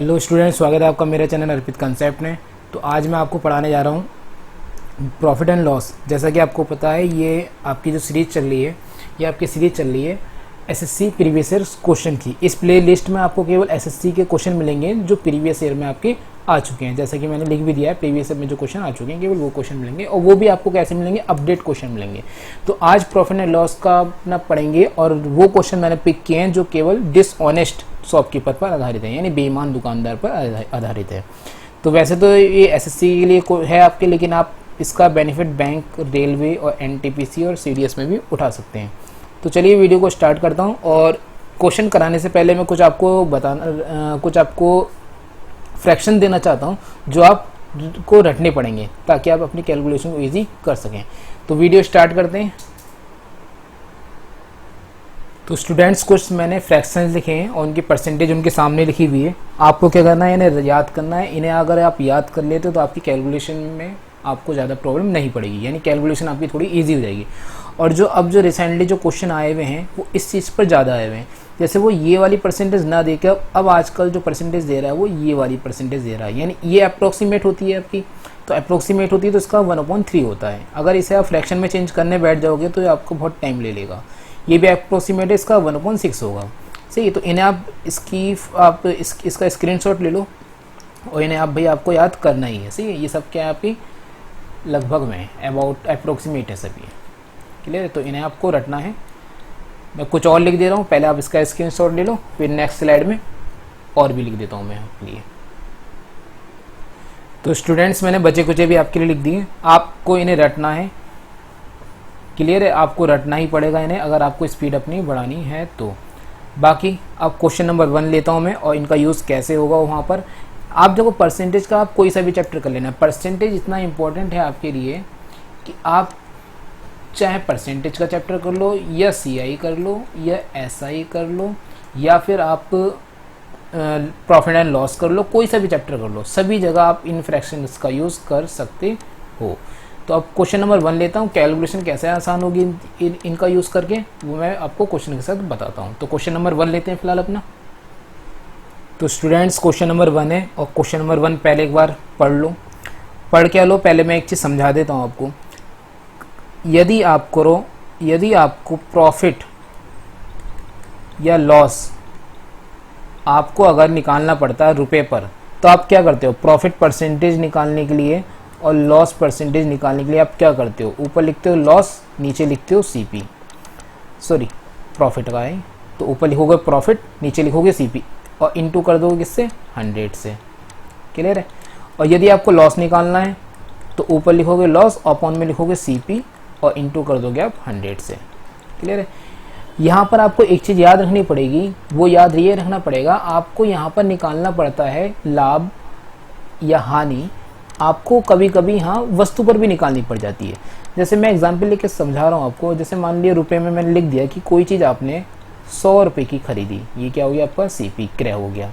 Hello student, स्वागत है आपका मेरे चैनल अर्पित कंसेप्ट में। तो आज मैं आपको पढ़ाने जा रहा हूँ प्रॉफिट एंड लॉस। जैसा कि आपको पता है, ये आपकी जो सीरीज़ चल रही है, ये आपकी सीरीज़ चल रही है एसएससी प्रीवियस ईयर क्वेश्चन की। इस प्ले लिस्ट में आपको केवल एसएससी के क्वेश्चन मिलेंगे जो प्रीवियस ईयर में आपके आ चुके हैं। जैसा कि मैंने लिख भी दिया है, प्रीवियस ईयर में जो क्वेश्चन आ चुके हैं केवल वो क्वेश्चन मिलेंगे, और वो भी आपको कैसे मिलेंगे, अपडेट क्वेश्चन मिलेंगे। तो आज प्रॉफिट एंड लॉस का अपना पढ़ेंगे, और वो क्वेश्चन मैंने पिक किए हैं जो केवल डिसऑनेस्ट शॉपकीपर पर आधारित है, यानी बेईमान दुकानदार पर आधारित है। तो वैसे तो ये एसएससी के लिए है आपके, लेकिन आप इसका बेनिफिट बैंक, रेलवे और एनटीपीसी और सीडीएस में भी उठा सकते हैं। तो चलिए वीडियो को स्टार्ट करता हूँ। और क्वेश्चन कराने से पहले मैं कुछ आपको फ्रैक्शन देना चाहता हूँ जो आपको रटने पड़ेंगे ताकि आप अपनी कैलकुलेशन को ईजी कर सकें। तो वीडियो स्टार्ट करते हैं। तो स्टूडेंट्स, कुछ मैंने फ्रैक्शंस लिखे हैं और उनकी परसेंटेज उनके सामने लिखी हुई है। आपको क्या करना है, इन्हें याद करना है। इन्हें अगर आप याद कर लेते हो तो आपकी कैलकुलेशन में आपको ज़्यादा प्रॉब्लम नहीं पड़ेगी, यानी कैलकुलेशन आपकी थोड़ी इजी हो जाएगी। और जो रिसेंटली जो क्वेश्चन आए हुए हैं वो इस चीज़ पर ज़्यादा आए हुए हैं। जैसे वो ये वाली परसेंटेज ना देकर अब आजकल जो परसेंटेज दे रहा है वो ये वाली परसेंटेज दे रहा है, यानी ये अप्रोक्सीमेट होती है आपकी। तो अप्रोक्सीमेट होती है तो इसका 1/3 होता है। अगर इसे आप फ्रैक्शन में चेंज करने बैठ जाओगे तो आपको बहुत टाइम ले लेगा। ये भी अप्रोक्सीमेट है, इसका 1/6 होगा। सही है, तो इन्हें आप इसका स्क्रीनशॉट ले लो और इन्हें आप भाई आपको याद करना ही है। सही है, ये सब क्या है आपकी लगभग में अबाउट अप्रोक्सीमेट है सभी, क्लियर है। तो इन्हें आपको रटना है। मैं कुछ और लिख दे रहा हूँ, पहले आप इसका स्क्रीनशॉट ले लो, फिर नेक्स्ट स्लाइड में और भी लिख देता हूँ मैं आपके लिए। तो स्टूडेंट्स, मैंने बचे कुचे भी आपके लिए लिख दिए, आपको इन्हें रटना है। क्लियर है, आपको रटना ही पड़ेगा इन्हें अगर आपको स्पीड अपनी बढ़ानी है तो। बाकी अब क्वेश्चन नंबर 1 लेता हूँ मैं, और इनका यूज़ कैसे होगा वहाँ पर। आप देखो, परसेंटेज का आप कोई सा भी चैप्टर कर लेना। परसेंटेज इतना इंपॉर्टेंट है आपके लिए कि आप चाहे परसेंटेज का चैप्टर कर लो, या सीआई कर लो, या एसआई कर लो, या फिर आप प्रॉफिट एंड लॉस कर लो, कोई सा भी चैप्टर कर लो, सभी जगह आप इन फ्रैक्शंस का यूज़ कर सकते हो। तो अब क्वेश्चन नंबर 1 लेता हूँ। कैलकुलेशन कैसे आसान होगी इनका यूज़ करके, वो मैं आपको क्वेश्चन के साथ बताता हूँ। तो क्वेश्चन नंबर 1 लेते हैं फिलहाल अपना। तो स्टूडेंट्स, क्वेश्चन नंबर 1 है, और क्वेश्चन नंबर 1 पहले एक बार पढ़ लो। पढ़ क्या लो, पहले मैं एक चीज़ समझा देता हूँ आपको। यदि आपको प्रॉफिट या लॉस आपको अगर निकालना पड़ता है रुपए पर, तो आप क्या करते हो? प्रॉफिट परसेंटेज निकालने के लिए और लॉस परसेंटेज निकालने के लिए आप क्या करते हो? ऊपर लिखते हो लॉस, नीचे लिखते हो सीपी। सॉरी, प्रॉफिट का है तो ऊपर लिखोगे प्रॉफिट, नीचे लिखोगे सीपी, और इनटू कर दोगे किससे? 100 से। क्लियर है। और यदि आपको लॉस निकालना है तो ऊपर लिखोगे लॉस, अपॉन में लिखोगे सीपी, और इनटू कर दोगे आप 100 से। क्लियर है। यहाँ पर आपको एक चीज़ याद रखनी पड़ेगी, वो याद ये रखना पड़ेगा, आपको यहाँ पर निकालना पड़ता है लाभ या हानि। आपको कभी कभी हाँ वस्तु पर भी निकालनी पड़ जाती है। जैसे मैं एग्जाम्पल लेके समझा रहा हूँ आपको। जैसे मान लिया रुपए में मैंने लिख दिया कि कोई चीज़ आपने 100 रुपये की खरीदी, ये क्या हो गया आपका? सीपी, क्रय हो गया,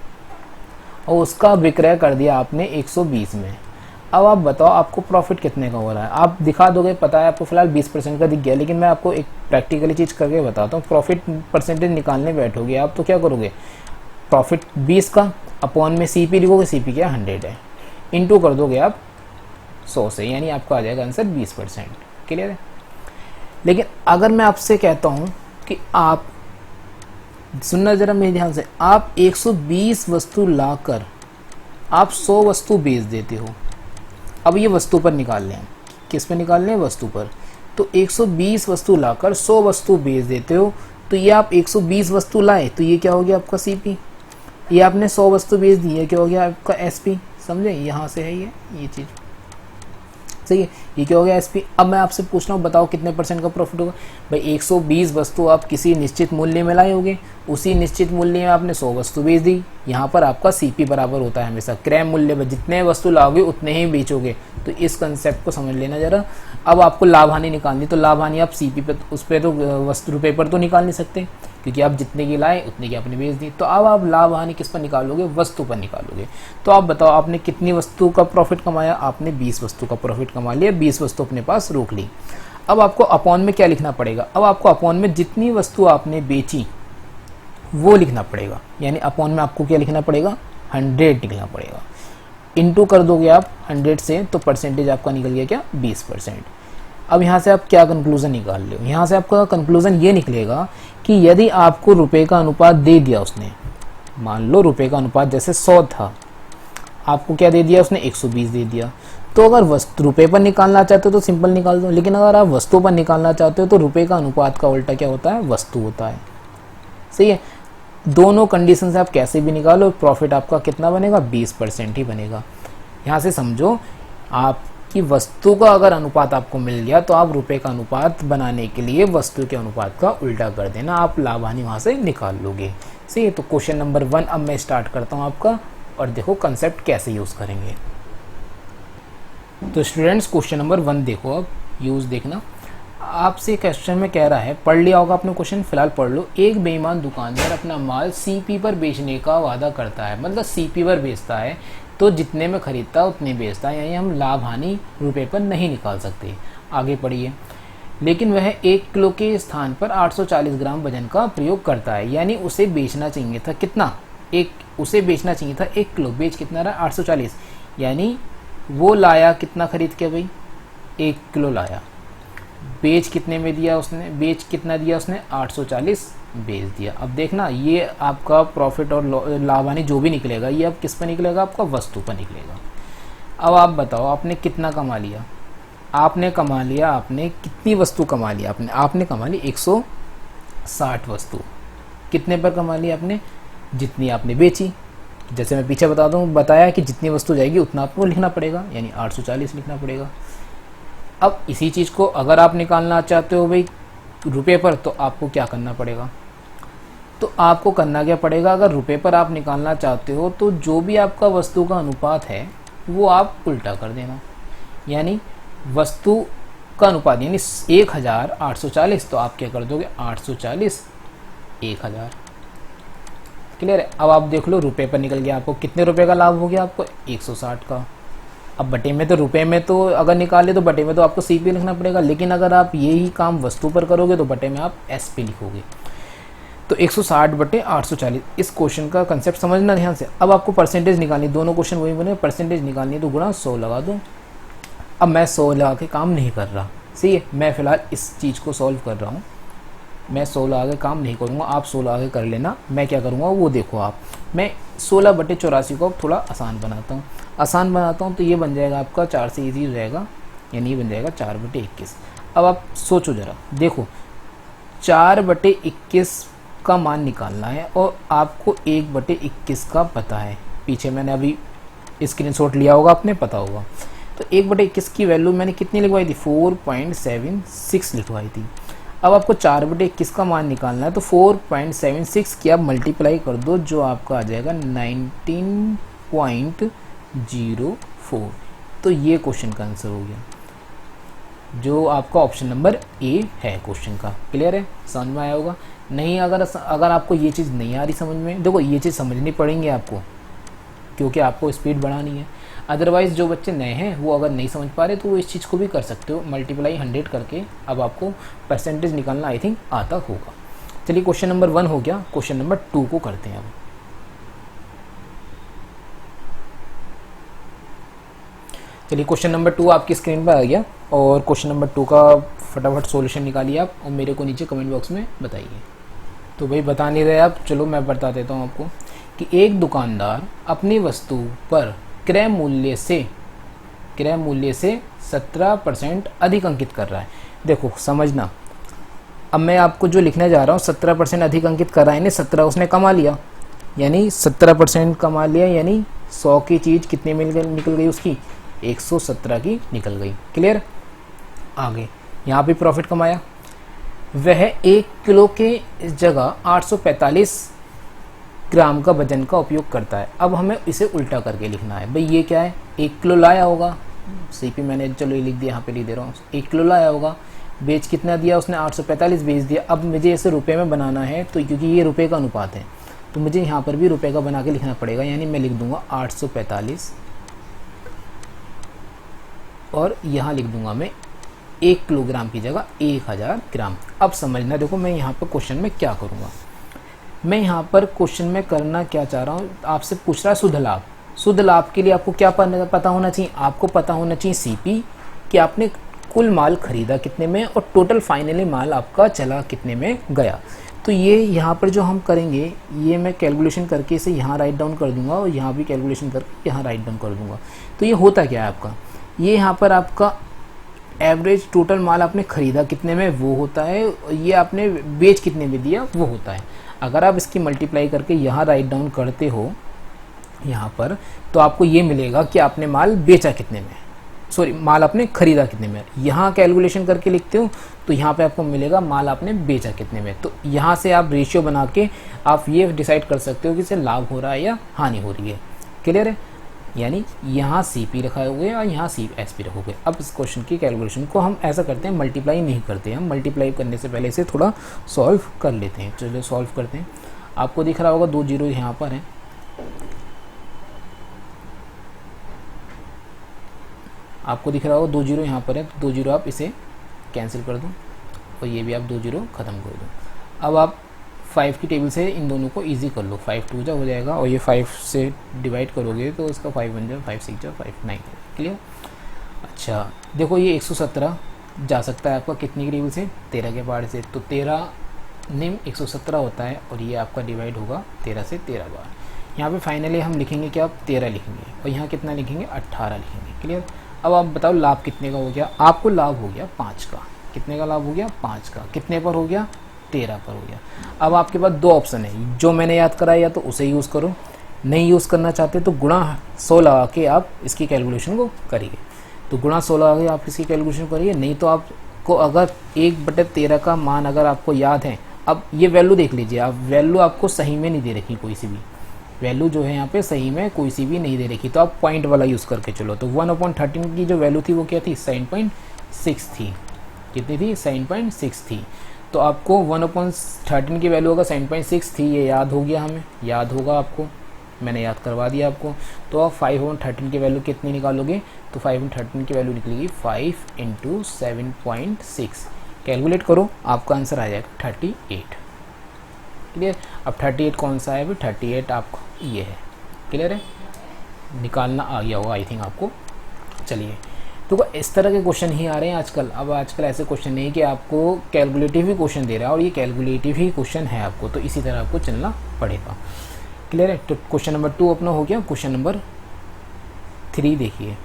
और उसका विक्रय कर दिया आपने 120 में। अब आप बताओ आपको प्रॉफिट कितने का हो रहा है? आप दिखा दोगे, पता है आपको फिलहाल 20% का दिख गया, लेकिन मैं आपको एक प्रैक्टिकली चीज़ करके बताता हूँ। प्रॉफिट परसेंटेज निकालने बैठोगे आप तो क्या करोगे? प्रॉफिट 20 का, अपॉन में सीपी लिखोगे, सीपी क्या 100 है, इनटू कर दोगे आप 100 से, यानी आपका आ जाएगा आंसर 20%। क्लियर है। लेकिन अगर मैं आपसे कहता हूँ कि आप सुनना जरा मेरे ध्यान से, आप 120 वस्तु लाकर आप 100 वस्तु बेच देते हो। अब ये वस्तु पर निकाल लें, किस पे निकाल लें? वस्तु पर। तो 120 वस्तु लाकर 100 वस्तु बेच देते हो, तो ये आप 120 वस्तु लाए तो ये क्या हो गया आपका सीपी। ये आपने 100 वस्तु बेच दी है, क्या हो गया आपका एसपी। समझे, यहाँ से है ये चीज़। सही है, ये क्या हो गया एसपी। अब मैं आपसे पूछ रहा हूँ, बताओ कितने % का प्रॉफिट होगा? भाई 120 वस्तु आप किसी निश्चित मूल्य में लाए होंगे, उसी निश्चित मूल्य में आपने 100 वस्तु बेच दी। यहाँ पर आपका सीपी बराबर होता है हमेशा क्रय मूल्य पर, जितने वस्तु लाओगे उतने ही बेचोगे। तो इस कंसेप्ट को समझ लेना जरा। अब आपको लाभ हानि निकालनी, तो लाभ हानि आप सीपी पे, उस पर तो वस्तु रुपये पर तो निकाल नहीं सकते, क्योंकि आप जितने की लाए उतने की आपने बेच दी। तो अब आप लाभ हानि किस पर निकालोगे? वस्तु पर निकालोगे। तो आप बताओ आपने कितनी वस्तु का प्रॉफिट कमाया? आपने 20 वस्तु का प्रॉफिट कमा लिया, 20 वस्तु अपने पास रोक ली। अब आपको अपॉन में क्या लिखना पड़ेगा? अब आपको अपॉन में जितनी वस्तु आपने बेची वो लिखना पड़ेगा, यानी अपॉन में आपको क्या लिखना पड़ेगा? 100 निकलना पड़ेगा। इनटू कर दोगे आप 100 से तो परसेंटेज आपका निकल गया क्या 20%। अब यहाँ से आप क्या कंक्लूजन निकाल रहे हो, यहाँ से आपका कंक्लूजन ये निकलेगा कि यदि आपको रुपए का अनुपात दे दिया उसने, मान लो रुपए का अनुपात जैसे 100 था, आपको क्या दे दिया उसने 120 दे दिया, तो अगर वस्तु रुपए पर निकालना चाहते हो तो सिंपल निकाल दो, लेकिन अगर आप वस्तु पर निकालना चाहते हो तो रुपए का अनुपात का उल्टा क्या होता है, वस्तु होता है। सही है, दोनों कंडीशन से आप कैसे भी निकालो प्रॉफिट आपका कितना बनेगा 20% ही बनेगा। यहाँ से समझो आपकी वस्तु का अगर अनुपात आपको मिल गया तो आप रुपए का अनुपात बनाने के लिए वस्तु के अनुपात का उल्टा कर देना, आप लाभ हानि वहाँ से निकाल लोगे। सही है, तो क्वेश्चन नंबर 1 अब मैं स्टार्ट करता हूँ आपका, और देखो कंसेप्ट कैसे यूज़ करेंगे। तो स्टूडेंट्स क्वेश्चन नंबर 1 देखो, अब यूज़ देखना। आपसे क्वेश्चन में कह रहा है, पढ़ लिया होगा आपने क्वेश्चन, फिलहाल पढ़ लो। एक बेईमान दुकानदार अपना माल सीपी पर बेचने का वादा करता है, मतलब सीपी पर बेचता है तो जितने में खरीदता है उतने बेचता है, यानी हम लाभ हानि रुपए पर नहीं निकाल सकते। आगे पढ़िए। लेकिन वह 1 किलो के स्थान पर 840 ग्राम वजन का प्रयोग करता है, यानी उसे बेचना चाहिए था कितना, उसे बेचना चाहिए था 1 किलो, बेच कितना रहा 840, यानी वो लाया कितना खरीद के भाई 1 किलो लाया, बेच कितने में दिया उसने, बेच कितना दिया उसने 840 बेच दिया। अब देखना ये आपका प्रॉफिट और लाभ हानि जो भी निकलेगा ये अब किस पर निकलेगा, आपका वस्तु पर निकलेगा। अब आप बताओ आपने कितना कमा लिया, आपने कमा लिया, आपने कितनी वस्तु कमा लिया, आपने कमा ली 160 वस्तु। कितने पर कमा लिया आपने, जितनी आपने बेची। जैसे मैं पीछे बताया कि जितनी वस्तु जाएगी उतना आपको लिखना पड़ेगा, यानी 840 लिखना पड़ेगा। अब इसी चीज़ को अगर आप निकालना चाहते हो भाई रुपए पर, तो आपको क्या करना पड़ेगा, तो आपको करना क्या पड़ेगा, अगर रुपए पर आप निकालना चाहते हो तो जो भी आपका वस्तु का अनुपात है वो आप उल्टा कर देना, यानी वस्तु का अनुपात यानी 1840, तो आप क्या कर दोगे 840 1000। क्लियर है। अब आप देख लो रुपए पर निकल गया, आपको कितने रुपए का लाभ हो गया, आपको 160 का। अब बटे में तो रुपए में तो अगर निकाले तो बटे में तो आपको सीपी लिखना पड़ेगा, लेकिन अगर आप यही काम वस्तु पर करोगे तो बटे में आप एसपी लिखोगे। तो 160 बटे 840, इस क्वेश्चन का कंसेप्ट समझना ध्यान से। अब आपको परसेंटेज निकालनी, दोनों क्वेश्चन वही बने, परसेंटेज निकालनी है तो गुणा 100 लगा दो। अब मैं 100 लगा के काम नहीं कर रहा, सही है, मैं फिलहाल इस चीज़ को सॉल्व कर रहा हूँ, मैं 16 आगे काम नहीं करूँगा, आप 16 आगे कर लेना। मैं क्या करूँगा वो देखो आप, मैं 16 बटे 84 को थोड़ा आसान बनाता हूँ, तो ये बन जाएगा आपका 4 से ईजी हो जाएगा, यानी ये बन जाएगा 4 बटे 21। अब आप सोचो ज़रा, देखो 4 बटे 21 का मान निकालना है और आपको 1 बटे 21 का पता है, पीछे मैंने अभी स्क्रीनशॉट लिया होगा, आपने पता होगा। तो 1 बटे 21 की वैल्यू मैंने कितनी लिखवाई थी, 4.76 लिखवाई थी। अब आपको 4 बटे 21 का मान निकालना है, तो 4.76 की आप मल्टीप्लाई कर दो, जो आपका आ जाएगा 19.04। तो ये क्वेश्चन का आंसर हो गया, जो आपका ऑप्शन नंबर ए है क्वेश्चन का। क्लियर है, समझ में आया होगा। नहीं, अगर आपको ये चीज़ नहीं आ रही समझ में, देखो ये चीज़ समझनी पड़ेंगी आपको, क्योंकि आपको स्पीड बढ़ानी है। अदरवाइज़ जो बच्चे नए हैं वो अगर नहीं समझ पा रहे तो वो इस चीज़ को भी कर सकते हो, मल्टीप्लाई 100 करके अब आपको परसेंटेज निकालना आई थिंक आता होगा। चलिए क्वेश्चन नंबर 1 हो गया, क्वेश्चन नंबर 2 को करते हैं अब। चलिए क्वेश्चन नंबर 2 आपकी स्क्रीन पर आ गया, और क्वेश्चन नंबर 2 का फटाफट सॉल्यूशन निकालिए आप और मेरे को नीचे कमेंट बॉक्स में बताइए। तो भाई बता नहीं रहे आप, चलो मैं बता देता हूँ आपको कि एक दुकानदार अपनी वस्तु पर क्रय मूल्य से 17% अधिक अंकित कर रहा है। देखो समझना, अब मैं आपको जो लिखने जा रहा हूँ 17% अधिक अंकित कर रहा है, यानी 17 उसने कमा लिया, यानी 17% कमा लिया, यानी 100 की चीज़ कितनी निकल गई उसकी 117 की निकल गई। क्लियर। आगे यहाँ पे प्रॉफिट कमाया, वह 1 किलो के जगह 845 ग्राम का वजन का उपयोग करता है। अब हमें इसे उल्टा करके लिखना है। भाई ये क्या है, 1 किलो लाया होगा, सीपी मैंने चलो ये लिख दिया, यहाँ पे लिख दे रहा हूँ, 1 किलो लाया होगा, बेच कितना दिया उसने 845 बेच दिया। अब मुझे इसे रुपए में बनाना है, तो क्योंकि ये रुपए का अनुपात है तो मुझे यहाँ पर भी रुपए का बना के लिखना पड़ेगा, यानी मैं लिख दूंगा 845 और यहाँ लिख दूंगा मैं 1 किलोग्राम की जगह 1000 ग्राम। अब समझना, देखो मैं यहाँ पर क्वेश्चन में क्या करूँगा, मैं यहाँ पर क्वेश्चन में करना क्या चाह रहा हूँ, आपसे पूछ रहा है शुद्ध लाभ। शुद्ध लाभ के लिए आपको क्या पता होना चाहिए, आपको पता होना चाहिए सीपी, कि आपने कुल माल खरीदा कितने में और टोटल फाइनली माल आपका चला कितने में गया। तो ये यहाँ पर जो हम करेंगे, ये मैं कैलकुलेशन करके इसे यहाँ राइट डाउन कर दूंगा और यहाँ भी कैलकुलेशन करके यहाँ राइट डाउन कर दूंगा। तो ये होता क्या है आपका, ये यहाँ पर आपका एवरेज टोटल माल आपने खरीदा कितने में वो होता है, ये आपने बेच कितने में दिया वो होता है। अगर आप इसकी मल्टीप्लाई करके यहाँ राइट डाउन करते हो यहाँ पर, तो आपको ये मिलेगा कि आपने माल बेचा कितने में, सॉरी माल आपने खरीदा कितने में। यहाँ कैलकुलेशन करके लिखते हो तो यहाँ पे आपको मिलेगा माल आपने बेचा कितने में। तो यहाँ से आप रेशियो बना के आप ये डिसाइड कर सकते हो कि इसे लाभ हो रहा है या हानि हो रही है। क्लियर है, यानी यहाँ CP रखा हुआ है और यहाँ SP रखोगे। अब इस क्वेश्चन की कैलकुलेशन को हम ऐसा करते हैं, मल्टीप्लाई नहीं करते, हम मल्टीप्लाई करने से पहले इसे थोड़ा सॉल्व कर लेते हैं। चलो सॉल्व करते हैं। आपको दिख रहा होगा 2 जीरो यहाँ पर है, आपको दिख रहा होगा 2 जीरो यहाँ पर है, तो 2 जीरो आप इसे कैंसिल कर दो और ये भी आप 2 जीरो ख़त्म कर दो। अब आप 5 की टेबल से इन दोनों को इजी कर लो, 5 2 जा हो जाएगा और ये 5 से डिवाइड करोगे तो उसका 5 बन जाए, 5 6 जा 5 9। क्लियर। अच्छा देखो ये 117 जा सकता है आपका कितनी की टेबल से, 13 के पार से, तो 13 निम 117 होता है और ये आपका डिवाइड होगा 13 से 13 बार। यहाँ पे फाइनली हम लिखेंगे कि आप 13 लिखेंगे और यहाँ कितना लिखेंगे 18 लिखेंगे। क्लियर। अब आप बताओ लाभ कितने का हो गया, आपको लाभ हो गया 5 का। कितने का लाभ हो गया 5 का, कितने पर हो गया 13 पर हो गया। अब आपके पास 2 ऑप्शन है, जो मैंने याद कराया या तो उसे यूज़ करो, नहीं यूज़ करना चाहते तो गुणा 100 लगा के आप इसकी कैलकुलेशन को करिए। तो गुणा 100 लगा के आप इसकी कैलकुलेशन करिए, नहीं तो आपको अगर 1/13 का मान अगर आपको याद है, अब ये वैल्यू देख लीजिए आप, वैल्यू आपको सही में नहीं दे रखी, कोई सी भी वैल्यू जो है यहाँ पे सही में कोई सी भी नहीं दे रखी, तो आप पॉइंट वाला यूज़ करके चलो। तो 1/13 की जो वैल्यू थी वो क्या थी 7.6 थी। कितनी थी 7.6 थी। तो आपको 1/13 की वैल्यू अगर 7.6 थी, ये याद हो गया, हमें याद होगा आपको, मैंने याद करवा दिया आपको। तो आप 5/13 की वैल्यू कितनी निकालोगे, तो 5/13 की वैल्यू निकलेगी 5 × 7.6। कैलकुलेट करो, आपका आंसर आ जाएगा 38। क्लियर। अब 38 कौन सा है, अभी 38 आपको ये है। क्लियर है, निकालना आ गया होगा आई थिंक आपको। चलिए तो इस तरह के क्वेश्चन ही आ रहे हैं आजकल। अब आजकल ऐसे क्वेश्चन नहीं कि आपको कैलकुलेटिव ही क्वेश्चन दे रहा है और ये कैलकुलेटिव ही क्वेश्चन है आपको, तो इसी तरह आपको चलना पड़ेगा। क्लियर है। तो क्वेश्चन नंबर 2 अपना हो गया। क्वेश्चन नंबर 3 देखिए।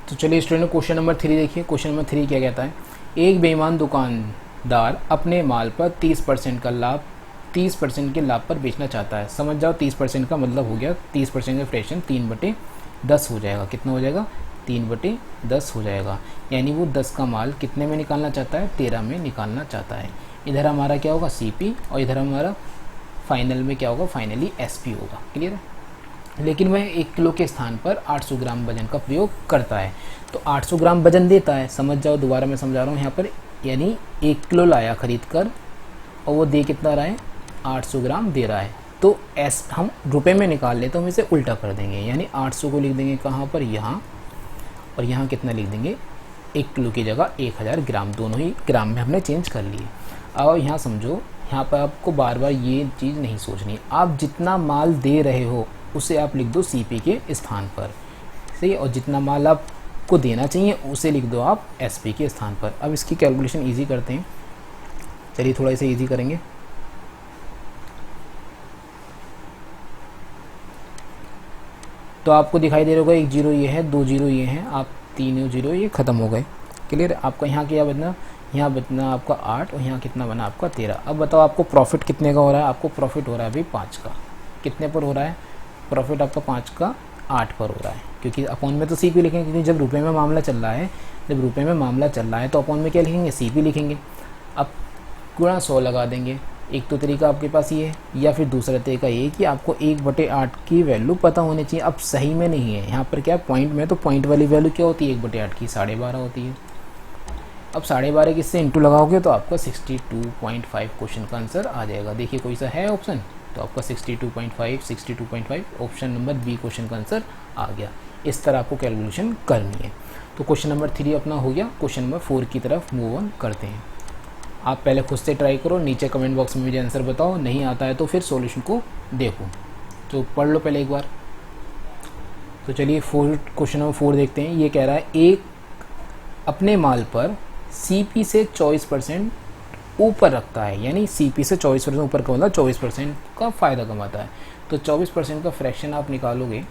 तो चलिए स्टूडेंट क्वेश्चन नंबर 3 देखिए। क्वेश्चन नंबर 3 क्या कहता है, एक बेईमान दुकानदार अपने माल पर 30% का लाभ 30% के लाभ पर बेचना चाहता है। समझ जाओ 30% का मतलब हो गया 30% का फ्रैक्शन 3/10 हो जाएगा। कितना हो जाएगा 3/10 हो जाएगा। यानी वो 10 का माल कितने में निकालना चाहता है 13 में निकालना चाहता है। इधर हमारा क्या होगा CP और इधर हमारा फाइनल में क्या होगा फाइनली SP होगा। क्लियर है। लेकिन वह 1 किलो के स्थान पर 800 ग्राम वजन का प्रयोग करता है। तो 800 ग्राम वजन देता है। समझ जाओ, दोबारा मैं समझा रहा हूँ यहाँ पर, यानी 1 किलो लाया खरीद कर और वो दे कितना रहा है 800 ग्राम दे रहा है। तो हम रुपए में निकाल ले तो हम इसे उल्टा कर देंगे, यानी 800 को लिख देंगे कहाँ पर, यहाँ, और यहाँ कितना लिख देंगे 1 किलो की जगह 1000 ग्राम, दोनों ही ग्राम में हमने चेंज कर लिए। और यहाँ समझो, यहाँ पर आपको बार बार ये चीज़ नहीं सोचनी, आप जितना माल दे रहे हो उसे आप लिख दो CP के स्थान पर, सही, और जितना माल आपको देना चाहिए उसे लिख दो आप SP के स्थान पर। अब इसकी कैलकुलेशन ईजी करते हैं। चलिए थोड़ा इसे ईजी करेंगे। तो आपको दिखाई दे रहा होगा 1 जीरो ये है, 2 जीरो ये हैं, आप 3 जीरो ये ख़त्म हो गए। क्लियर। आपका यहाँ क्या बना, यहाँ बना आपका 8 और यहाँ कितना बना आपका 13। अब बताओ आपको प्रॉफिट कितने का हो रहा है, आपको प्रॉफिट हो रहा है अभी 5 का। कितने पर हो रहा है प्रॉफिट आपका 5 का 8 पर हो रहा है, क्योंकि अपॉन में तो CP लिखेंगे, क्योंकि जब रुपए में मामला चल रहा है, जब रुपए में मामला चल रहा है तो अपॉन में क्या लिखेंगे CP लिखेंगे। अब गुणा 100 लगा देंगे। एक तो तरीका आपके पास ये है, या फिर दूसरा तरीका ये कि आपको 1/8 की वैल्यू पता होनी चाहिए। अब सही में नहीं है, यहाँ पर क्या पॉइंट में, तो पॉइंट वाली वैल्यू क्या होती है 1/8 की 12.5 होती है। अब 12.5 किससे इंटू लगाओगे तो आपका 62.5 क्वेश्चन का आंसर आ जाएगा। देखिए कोई सा है ऑप्शन, तो आपका 62.5 ऑप्शन नंबर बी क्वेश्चन का आंसर आ गया। इस तरह आपको कैलकुलेशन करनी है। तो क्वेश्चन नंबर 3 अपना हो गया। क्वेश्चन नंबर 4 की तरफ मूव ऑन करते हैं। आप पहले खुद से ट्राई करो, नीचे कमेंट बॉक्स में मुझे आंसर बताओ, नहीं आता है तो फिर सॉल्यूशन को देखो। तो पढ़ लो पहले एक बार। तो चलिए क्वेश्चन नंबर 4 देखते हैं। ये कह रहा है एक अपने माल पर सीपी से 24% ऊपर रखता है, यानी सीपी से 24% ऊपर का मतलब 24% का फ़ायदा कमाता है। तो 24% का फ्रैक्शन आप निकालोगे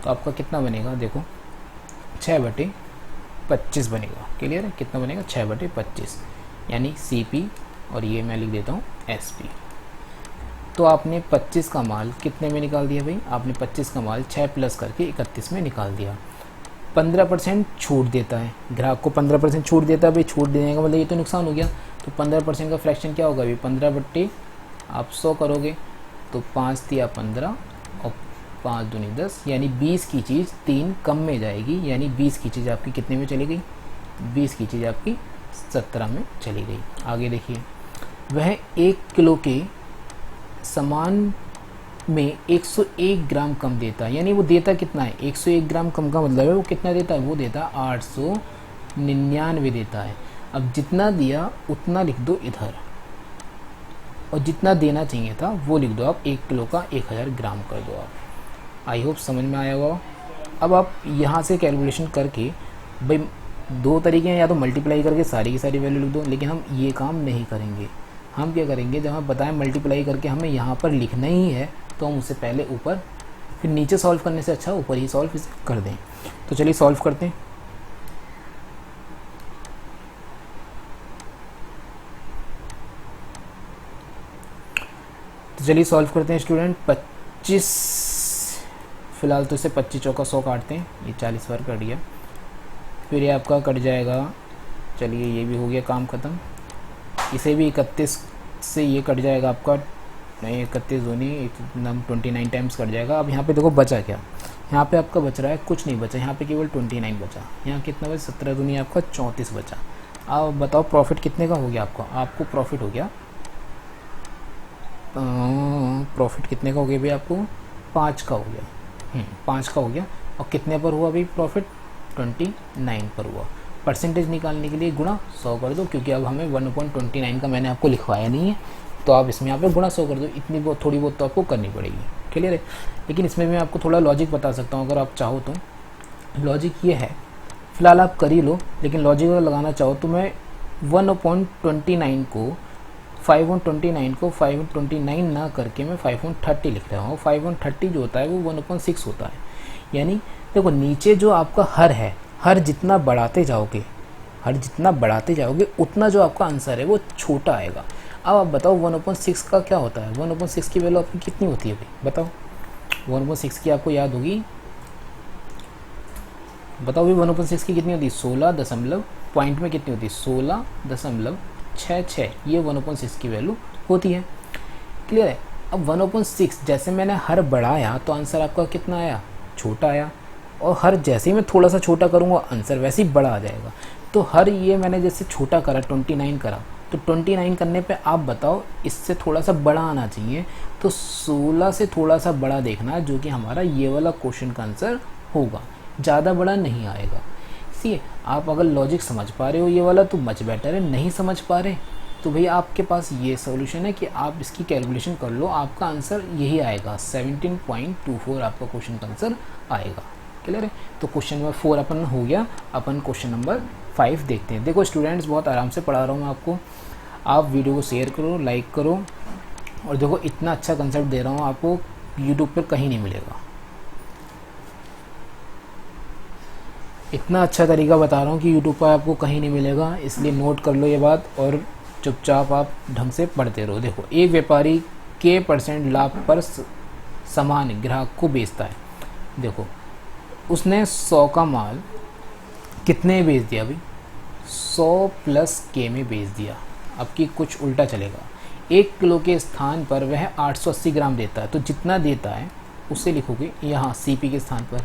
तो आपका कितना बनेगा, देखो 6/25 बनेगा। क्लियर है, कितना बनेगा 6/25, यानी सीपी और ये मैं लिख देता हूँ एसपी। तो आपने 25 का माल कितने में निकाल दिया भाई, आपने 25 का माल 6 प्लस करके 31 में निकाल दिया। 15% छूट देता है, ग्राहक को 15% छूट देता है भाई। छूट देने का मतलब ये तो नुकसान हो गया। तो 15% का फ्रैक्शन क्या होगा भाई, 15 आप 100 करोगे तो 5 तिया 15 और 5 दूनी 10, यानी 20 की चीज़ 3 कम में जाएगी, यानी 20 की चीज़ आपकी कितने में चली गई, 20 की चीज़ आपकी 17 में चली गई। आगे देखिए, वह 1 किलो के सामान में 101 ग्राम कम देता है, यानी वो देता कितना है, 101 ग्राम कम का मतलब है वो कितना देता है, वो देता 899 देता है। अब जितना दिया उतना लिख दो इधर, और जितना देना चाहिए था वो लिख दो आप, 1 किलो का 1000 ग्राम कर दो आप। आई होप समझ में आया होगा। अब आप यहाँ से कैलकुलेशन करके भाई 2 तरीके हैं, या तो मल्टीप्लाई करके सारी की सारी वैल्यू लिख दो, लेकिन हम ये काम नहीं करेंगे। हम क्या करेंगे, जब हम बताएं मल्टीप्लाई करके हमें यहाँ पर लिखना ही है तो हम उससे पहले ऊपर, फिर नीचे सॉल्व करने से अच्छा ऊपर ही सॉल्व कर दें। तो चलिए सॉल्व करते हैं। तो चलिए सॉल्व करते हैं स्टूडेंट। 25 फिलहाल तो इसे 25 चौका 100 काटते हैं, ये 40 बार कट गया। फिर ये आपका कट जाएगा, चलिए ये भी हो गया काम ख़त्म। इसे भी 31 से ये कट जाएगा आपका, नहीं 31 दूनी 29 टाइम्स कट जाएगा। अब यहाँ पे देखो बचा क्या, यहाँ पे आपका बच रहा है कुछ नहीं बचा, यहाँ पे केवल 29 बचा। यहाँ कितना बचा, 17 दूनी आपका 34 बचा। अब बताओ प्रॉफिट कितने का हो गया आपको, आपको प्रॉफिट हो गया, प्रॉफिट कितने का हो गया भाई, आपको 5 का हो गया। 5 का हो गया। और कितने पर हुआ भाई प्रॉफिट, 29 पर हुआ। परसेंटेज निकालने के लिए गुणा 100 कर दो, क्योंकि अब हमें 1/29 का मैंने आपको लिखवाया नहीं है, तो आप इसमें यहाँ पे गुणा 100 कर दो। इतनी बहुत थोड़ी बहुत तो आपको करनी पड़ेगी। क्लियर है, लेकिन इसमें मैं आपको थोड़ा लॉजिक बता सकता हूँ अगर आप चाहो तो। लॉजिक ये है, फिलहाल आप कर ही लो, लेकिन लॉजिक अगर लगाना चाहो तो मैं 1/29 को 5/29 ना करके मैं 5/30 लिख रहा हूँ। 5/30 जो होता है वो 1/6 होता है। यानी देखो नीचे जो आपका हर है, हर जितना बढ़ाते जाओगे उतना जो आपका आंसर है वो छोटा आएगा। अब आप बताओ 1/6 का क्या होता है, 1/6 की वैल्यू आपकी कितनी होती है भाई, बताओ 1/6 की आपको याद होगी, बताओ भाई 1/6 की कितनी होती है, 16 दशमलव पॉइंट में कितनी होती है, 16.66, ये 1/6 की वैल्यू होती है। क्लियर है। अब 1/6 जैसे मैंने हर बढ़ाया तो आंसर आपका कितना आया, छोटा आया, और हर जैसे ही मैं थोड़ा सा छोटा करूँगा आंसर वैसे ही बड़ा आ जाएगा। तो हर ये मैंने जैसे छोटा करा 29 करा, तो 29 करने पे आप बताओ इससे थोड़ा सा बड़ा आना चाहिए, तो 16 से थोड़ा सा बड़ा देखना, जो कि हमारा ये वाला क्वेश्चन का आंसर होगा, ज़्यादा बड़ा नहीं आएगा। इसलिए आप अगर लॉजिक समझ पा रहे हो ये वाला तो मच बेटर है, नहीं समझ पा रहे तो भैया आपके पास ये सॉल्यूशन है कि आप इसकी कैलकुलेशन कर लो, आपका आंसर यही आएगा, 17.24 आपका क्वेश्चन का आंसर आएगा। क्लियर है। तो क्वेश्चन नंबर 4 अपन हो गया, अपन क्वेश्चन नंबर 5 देखते हैं। देखो स्टूडेंट्स, बहुत आराम से पढ़ा रहा हूँ मैं आपको, आप वीडियो को शेयर करो, लाइक करो, और देखो इतना अच्छा कंसेप्ट दे रहा हूँ आपको, यूट्यूब पर कहीं नहीं मिलेगा। इतना अच्छा तरीका बता रहा हूँ कि यूट्यूब पर आपको कहीं नहीं मिलेगा, इसलिए नोट कर लो ये बात और चुपचाप आप ढंग से पढ़ते रहो। देखो, एक व्यापारी के % लाभ पर सामान ग्राहक को बेचता है। देखो उसने 100 का माल कितने बेच दिया भाई, 100 प्लस के में बेच दिया। अब की कुछ उल्टा चलेगा, 1 किलो के स्थान पर वह 880 ग्राम देता है, तो जितना देता है उसे लिखोगे यहाँ सीपी के स्थान पर,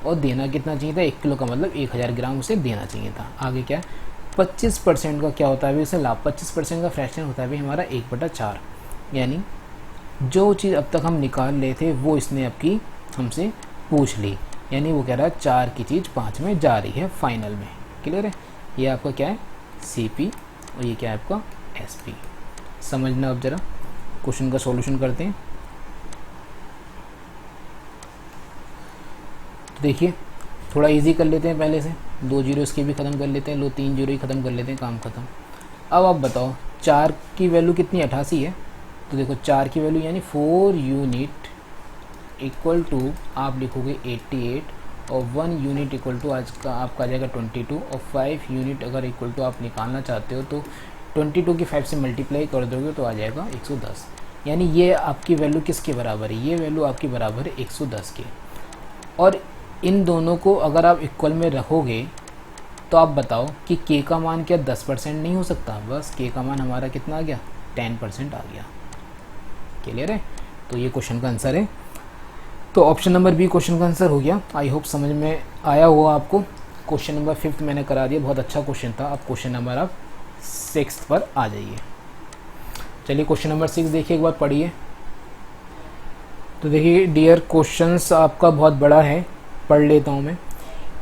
और देना कितना चाहिए था, 1 किलो का मतलब 1000 ग्राम उसे देना चाहिए था। आगे क्या है, 25% का क्या होता है भाई उसे लाभ, 25% का फ्रैक्शन होता है भाई हमारा 1/4, यानी जो चीज़ अब तक हम निकाल रहे थे वो इसने आपकी हमसे पूछ ली, यानी वो कह रहा है 4 की चीज़ 5 में जा रही है फाइनल में। क्लियर है। ये आपका क्या है, सीपी, और ये क्या है आपका SP। समझना, अब ज़रा क्वेश्चन का सॉल्यूशन करते हैं। तो देखिए थोड़ा इजी कर लेते हैं, पहले से 2 जीरो इसके भी ख़त्म कर लेते हैं, लो 3 जीरो ही ख़त्म कर लेते हैं, काम ख़त्म। अब आप बताओ 4 की वैल्यू कितनी, 88 है। तो देखो 4 की वैल्यू यानी 4 यूनिट इक्वल टू आप लिखोगे 88 और 1 यूनिट इक्वल टू आज का आपका आ जाएगा 22 और 5 यूनिट अगर इक्वल टू आप निकालना चाहते हो तो 22 की 5 से मल्टीप्लाई कर दोगे तो आ जाएगा 110। यानी ये आपकी वैल्यू किसके बराबर है, ये वैल्यू आपकी बराबर है 110 के। और इन दोनों को अगर आप इक्वल में रखोगे तो आप बताओ कि k का मान क्या 10% नहीं हो सकता, बस k का मान हमारा कितना आ गया 10% आ गया। क्लियर है, तो ये क्वेश्चन का आंसर है। तो ऑप्शन नंबर बी क्वेश्चन का आंसर हो गया। आई होप समझ में आया हुआ आपको। क्वेश्चन नंबर 5 मैंने करा दिया, बहुत अच्छा क्वेश्चन था। अब क्वेश्चन नंबर आप 6 पर आ जाइए। चलिए क्वेश्चन नंबर 6 देखिए, एक बार पढ़िए। तो देखिए डियर क्वेश्चंस आपका बहुत बड़ा है, पढ़ लेता हूँ मैं।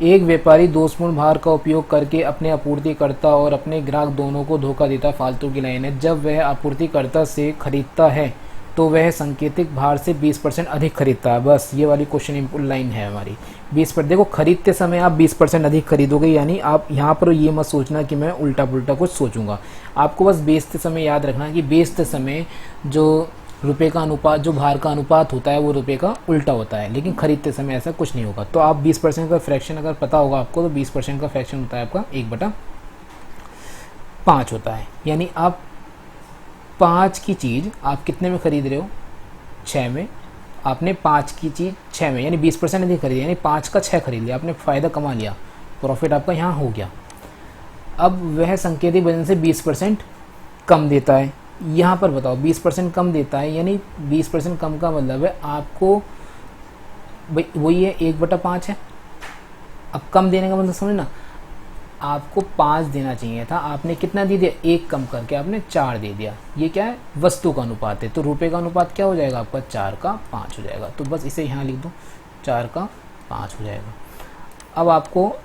एक व्यापारी दोषपूर्ण भार का उपयोग करके अपने आपूर्तिकर्ता और अपने ग्राहक दोनों को धोखा देता फालतू की लाइन है। जब वह आपूर्तिकर्ता से खरीदता है तो वह सांकेतिक भार से 20% अधिक खरीदता है। बस ये वाली क्वेश्चन इनपुट लाइन है हमारी 20%। देखो खरीदते समय आप 20% अधिक खरीदोगे, यानी आप यहाँ पर ये मत सोचना कि मैं उल्टा पुल्टा कुछ सोचूंगा। आपको बस बेचते समय याद रखना कि बेचते समय जो रुपए का अनुपात, जो भार का अनुपात होता है वो रुपए का उल्टा होता है, लेकिन खरीदते समय ऐसा कुछ नहीं होगा। तो आप 20% का फ्रैक्शन अगर पता होगा आपको तो 20% का फ्रैक्शन होता है आपका 1/5 होता है। यानी आप 5 की चीज़ आप कितने में खरीद रहे हो, 6 में। आपने 5 की चीज़ 6 में यानी 20% अधिक खरीदी, यानी 5 का 6 खरीद लिया, आपने फ़ायदा कमा लिया, प्रॉफिट आपका यहाँ हो गया। अब वह सांकेतिक वजन से 20% कम देता है। यहाँ पर बताओ 20% कम देता है, यानी 20% कम का मतलब है आपको वही है 1/5 है। अब कम देने का मतलब समझना, आपको 5 देना चाहिए था, आपने कितना दे दिया, 1 कम करके आपने 4 दे दिया। ये क्या है, वस्तु का अनुपात है। तो रुपए का अनुपात क्या हो जाएगा आपका 4/5 हो जाएगा। तो बस इसे यहाँ लिख दो 4/5 हो जाएगा। अब आपको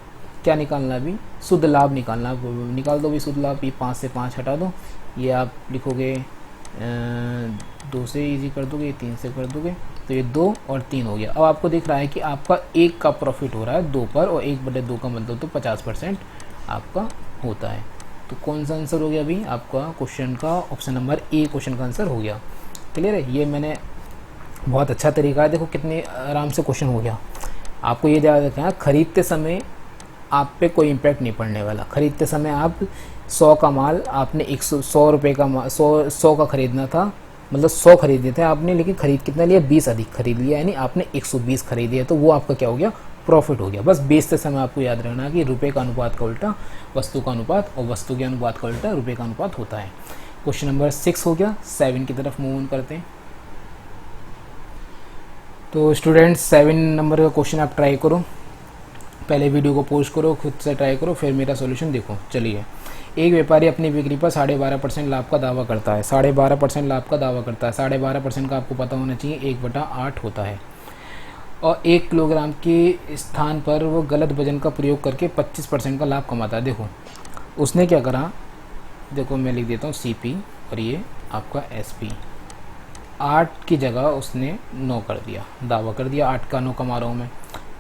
क्या निकालना, अभी शुद्ध लाभ निकालना, निकाल दो भी शुद्ध लाभ। ये 5 से 5 हटा दो, ये आप लिखोगे 2 से इजी कर दोगे, 3 से कर दोगे, तो ये 2 और 3 हो गया। अब आपको दिख रहा है कि आपका 1 का प्रॉफिट हो रहा है 2 पर, और 1/2 का मतलब तो 50% आपका होता है। तो कौन सा आंसर हो गया अभी आपका क्वेश्चन का, ऑप्शन नंबर ए क्वेश्चन का आंसर हो गया। क्लियर है, ये मैंने बहुत अच्छा तरीका है, देखो कितने आराम से क्वेश्चन हो गया। आपको ये ध्यान रखना, खरीदते समय आप पे कोई इम्पैक्ट नहीं पड़ने वाला। खरीदते समय आप 100 का माल आपने 100 रुपये का माल 100 का खरीदना था, मतलब 100 खरीदे थे आपने, लेकिन खरीद कितना लिया, 20 अधिक खरीद लिया, यानी आपने 120 खरीद लिया। तो वो आपका क्या हो गया, प्रॉफिट हो गया। बस बेचते समय आपको याद रखना कि रुपए का अनुपात का उल्टा वस्तु का अनुपात, और वस्तु के अनुपात का उल्टा रुपए का अनुपात होता है। क्वेश्चन नंबर 6 हो गया। 7 की तरफ मूव ऑन करते हैं। तो स्टूडेंट्स 7 नंबर का क्वेश्चन आप ट्राई करो, पहले वीडियो को पोस्ट करो, खुद से ट्राई करो, फिर मेरा सॉल्यूशन देखो। चलिए, एक व्यापारी अपनी बिक्री पर 12.5% लाभ का दावा करता है। 12.5% लाभ का दावा करता है। 12.5% का आपको पता होना चाहिए 1/8 होता है। और 1 किलोग्राम के स्थान पर वो गलत वजन का प्रयोग करके 25% का लाभ कमाता है। देखो उसने क्या करा, देखो मैं लिख देता हूँ CP और ये आपका SP। 8 की जगह उसने 9 कर दिया, दावा कर दिया 8 का 9 कमा रहा हूँ मैं।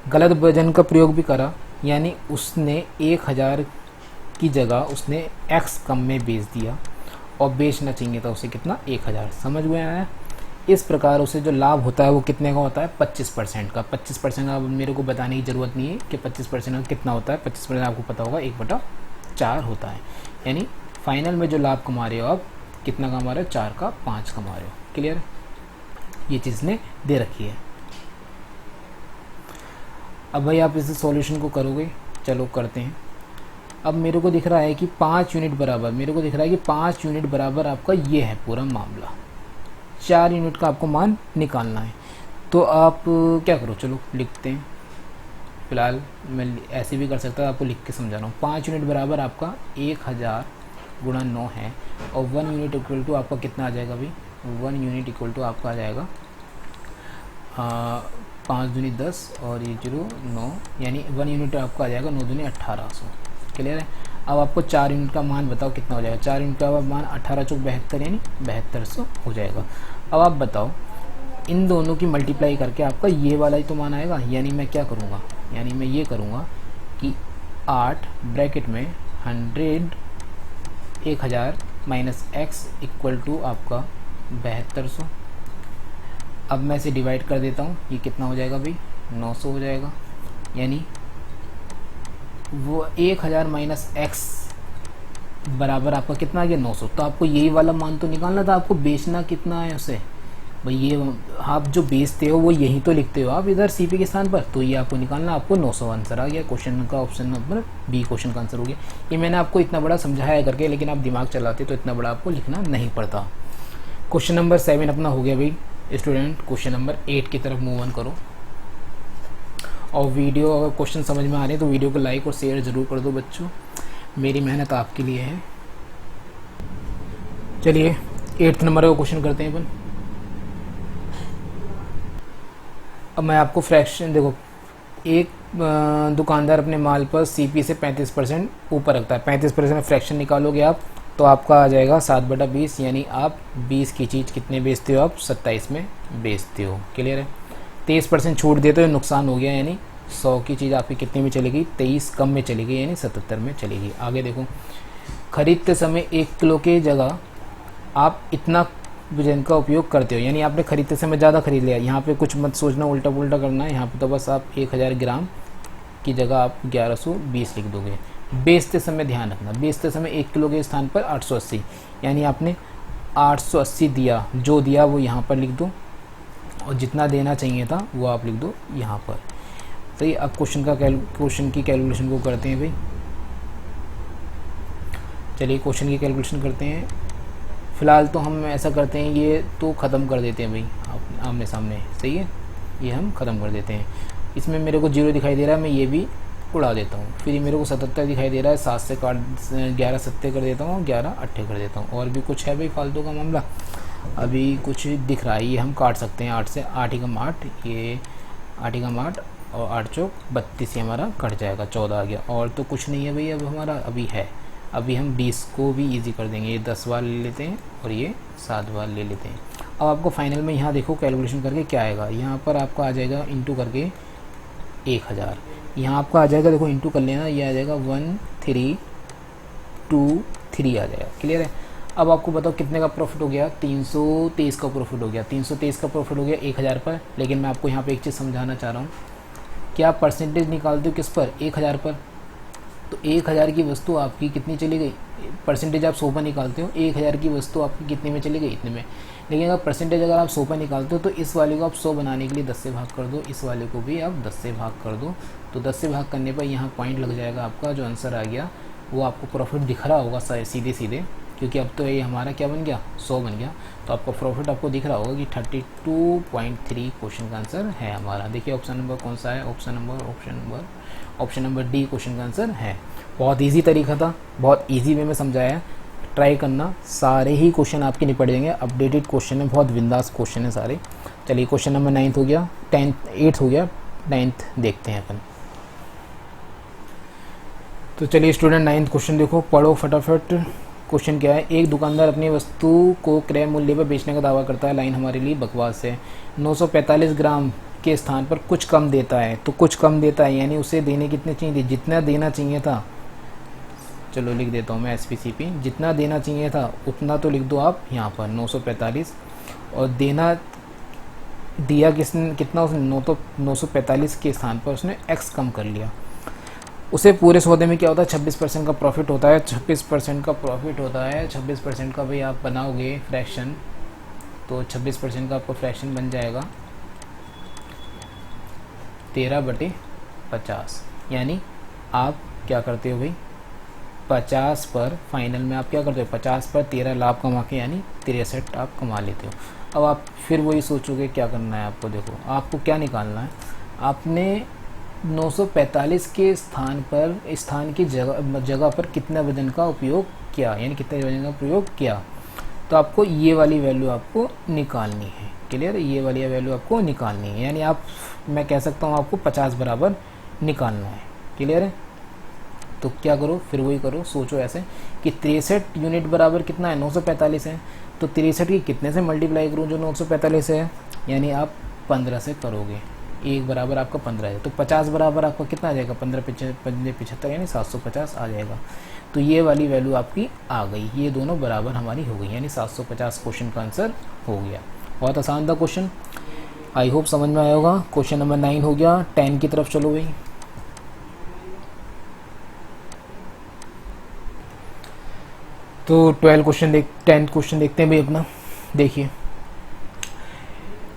गलत वजन का प्रयोग भी करा, यानी उसने 1000 की जगह उसने X कम में बेच दिया, और बेचना चाहिए था उसे कितना, 1000। समझ में आया। इस प्रकार उसे जो लाभ होता है वो कितने का होता है, 25% का। 25% का मेरे को बताने की ज़रूरत नहीं है कि 25% का कितना होता है। 25% आपको पता होगा 1/4 होता है। यानी फाइनल में जो लाभ कमा रहे हो आप, कितना कमा रहे हो, 4/5 कमा रहे हो। क्लियर, ये चीज़ ने दे रखी है। अब भाई आप इस सॉल्यूशन को करोगे, चलो करते हैं। अब मेरे को दिख रहा है कि 5 यूनिट बराबर, मेरे को दिख रहा है कि 5 यूनिट बराबर आपका ये है पूरा मामला। 4 यूनिट का आपको मान निकालना है। तो आप क्या करो, चलो लिखते हैं। फिलहाल मैं ऐसे भी कर सकता हूँ, आपको लिख के समझा रहा हूँ। 5 यूनिट बराबर आपका 1000 गुणा 9 है, और 1 यूनिट इक्वल टू आपका कितना आ जाएगा अभी, 1 यूनिट इक्वल टू आपका आ जाएगा 5 दूनी 10 और ये 0 9, यानी 1 यूनिट आपका आ जाएगा 9 दूनी 1800। क्लियर है। अब आपको 4 यूनिट का मान बताओ कितना हो जाएगा। 4 यूनिट का मान 18 चौक 72 यानी 7200 हो जाएगा। अब आप बताओ इन दोनों की मल्टीप्लाई करके आपका ये वाला ही तो मान आएगा। यानी मैं क्या करूँगा, यानी मैं ये करूँगा कि 8 ब्रैकेट में 100 1000 माइनस एक्स इक्वल टू आपका 7200। अब मैं इसे डिवाइड कर देता हूँ, ये कितना हो जाएगा भाई 900 हो जाएगा। यानी वो 1000 माइनस एक्स बराबर आपका कितना आ गया 900। तो आपको यही वाला मान तो निकालना था, आपको बेचना कितना है उसे भाई। ये आप जो बेचते हो वो यही तो लिखते हो आप इधर सीपी के स्थान पर, तो ये आपको निकालना, आपको 900 आंसर आ गया। क्वेश्चन का ऑप्शन नंबर बी क्वेश्चन का आंसर हो गया। ये मैंने आपको इतना बड़ा समझाया करके, लेकिन आप दिमाग चलाते तो इतना बड़ा आपको लिखना नहीं पड़ता। क्वेश्चन नंबर 7 अपना हो गया भाई स्टूडेंट। क्वेश्चन नंबर 8 की तरफ मूव ऑन करो। और वीडियो अगर क्वेश्चन समझ में आ रहे हैं तो वीडियो को लाइक और शेयर ज़रूर कर दो बच्चों, मेरी मेहनत आपके लिए है। चलिए 8th नंबर का क्वेश्चन करते हैं अपन। अब मैं आपको फ्रैक्शन देखो, एक दुकानदार अपने माल पर सीपी से 35% ऊपर रखता है। 35% में फ्रैक्शन निकालोगे आप तो आपका आ जाएगा 7/20। यानी आप 20 की चीज़ कितने बेचते हो, आप 27 में बेचते हो। क्लियर है। 23% छूट देते हो, नुकसान हो गया। यानी 100 की चीज़ आपकी कितने में चलेगी, 23 कम में चलेगी, यानी 77 में चलेगी। आगे देखो, खरीदते समय 1 किलो की जगह आप इतना वजन का उपयोग करते हो। यानी आपने खरीदते समय ज़्यादा खरीद लिया। यहाँ पे कुछ मत सोचना उल्टा पुल्टा करना है, यहाँ पे तो बस आप 1000 ग्राम की जगह आप 1120 लिख दोगे। बेचते समय ध्यान रखना, बेचते समय 1 किलो के स्थान पर 880, यानी आपने 880 दिया, जो दिया वो यहाँ पर लिख दो और जितना देना चाहिए था वो आप लिख दो यहाँ पर। सही। अब क्वेश्चन की कैलकुलेशन को करते हैं भाई। चलिए क्वेश्चन की कैलकुलेशन करते हैं। फ़िलहाल तो हम ऐसा करते हैं, ये तो ख़त्म कर देते हैं भाई आमने सामने। सही है, ये हम ख़त्म कर देते हैं। इसमें मेरे को 0 दिखाई दे रहा है, मैं ये भी उड़ा देता हूँ। फिर मेरे को 77 दिखाई दे रहा है, 7 से काट 11 सत्ते कर देता हूँ, 11 अट्ठे कर देता हूँ। और भी कुछ है भाई फालतू का मामला, अभी कुछ दिख रहा है, ये हम काट सकते हैं 8 से। 8 एकम 8, ये 8 एकम 8 और 8 चौक 32 ही हमारा कट जाएगा, 14 आ गया। और तो कुछ नहीं है भाई अब हमारा, अभी है। अभी हम 20 को भी इजी कर देंगे, ये 10 बार ले लेते हैं और ये 7 बार ले लेते हैं। अब आपको फाइनल में यहाँ देखो कैलकुलेशन करके क्या आएगा। यहाँ पर आपका आ जाएगा इंटू करके 1000, यहाँ आपका आ जाएगा, देखो इंटू कर लेना, ये आ जाएगा 1323 आ जाएगा। क्लियर है। अब आपको बताओ कितने का प्रॉफिट हो गया, 323 का प्रॉफिट हो गया। 323 का प्रॉफिट हो गया 1000 पर। लेकिन मैं आपको यहाँ पे एक चीज़ समझाना चाह रहा हूँ, क्या आप परसेंटेज निकालते हो किस पर, 1000 पर। तो 1000 की वस्तु आपकी कितनी चली गई, परसेंटेज आप 100 पर निकालते हो, 1000 की वस्तु आपकी कितने में चली गई, इतने में। लेकिन अगर परसेंटेज अगर आप 100 पर निकालते हो तो इस वाले को आप 100 बनाने के लिए 10 से भाग कर दो, इस वाले को भी आप 10 से भाग कर दो। तो 10 से भाग करने पर यहाँ पॉइंट लग जाएगा आपका, जो आंसर आ गया वो आपको प्रॉफिट दिख रहा होगा सीधे सीधे, क्योंकि अब तो ये हमारा क्या बन गया, 100 बन गया। तो आपका प्रॉफिट आपको दिख रहा होगा कि 32.3 क्वेश्चन का आंसर है हमारा। देखिए ऑप्शन नंबर कौन सा है, ऑप्शन नंबर डी क्वेश्चन का आंसर है। बहुत इजी तरीका था, बहुत इजी वे में समझाया, ट्राई करना, सारे ही क्वेश्चन आपके निपट जाएंगे। अपडेटेड क्वेश्चन है, बहुत बिंदास क्वेश्चन है सारे। चलिए क्वेश्चन नंबर 9 हो गया, 8 हो गया, 9 देखते हैं अपन। तो चलिए स्टूडेंट 9 क्वेश्चन देखो, पढ़ो फटाफट। क्वेश्चन क्या है, एक दुकानदार अपनी वस्तु को क्रय मूल्य पर बेचने का दावा करता है। लाइन हमारे लिए बकवास है। 945 ग्राम के स्थान पर कुछ कम देता है। तो कुछ कम देता है यानी उसे देने कितने चाहिए थे, जितना देना चाहिए था। चलो लिख देता हूँ मैं SPCP, जितना देना चाहिए था उतना तो लिख दो आप यहाँ पर 945, और देना दिया कितना उसने 945 के स्थान पर उसने x कम कर लिया। उसे पूरे सौदे में क्या होता है, 26% का प्रॉफिट होता है। 26% का प्रॉफिट होता है, 26% का भाई आप बनाओगे फ्रैक्शन, तो 26% का आपको फ्रैक्शन बन जाएगा 13/50। यानी आप क्या करते हो भाई, 50 पर फाइनल में आप क्या करते हो, 50 पर 13 लाभ कमा के यानी 63 आप कमा लेते हो। अब आप फिर वही सोचोगे क्या करना है आपको। देखो आपको क्या निकालना है, आपने 945 के स्थान की जगह पर कितना वजन का उपयोग किया, यानी कितने वजन का प्रयोग किया। तो आपको ये वाली वैल्यू आपको निकालनी है। क्लियर, ये वाली वैल्यू आपको निकालनी है, यानी आप, मैं कह सकता हूँ आपको 50 बराबर निकालना है। क्लियर है, तो क्या करो, फिर वही करो, सोचो ऐसे कि 63 यूनिट बराबर कितना है, 945 है। तो 63 की कितने से मल्टीप्लाई करूँ जो 945 है, यानी आप 15 से करोगे। 1 बराबर आपका 15 है, तो 50 बराबर आपका कितना आ जाएगा, 15 75 यानी 750 आ जाएगा। तो ये वाली वैल्यू आपकी आ गई, ये दोनों बराबर हमारी हो गई, यानी 750 क्वेश्चन का आंसर हो गया। बहुत आसान था क्वेश्चन, आई होप समझ में आया होगा। क्वेश्चन नंबर 9 हो गया। 10 की तरफ चलो भाई। तो 10 क्वेश्चन देखते हैं भाई अपना। देखिए,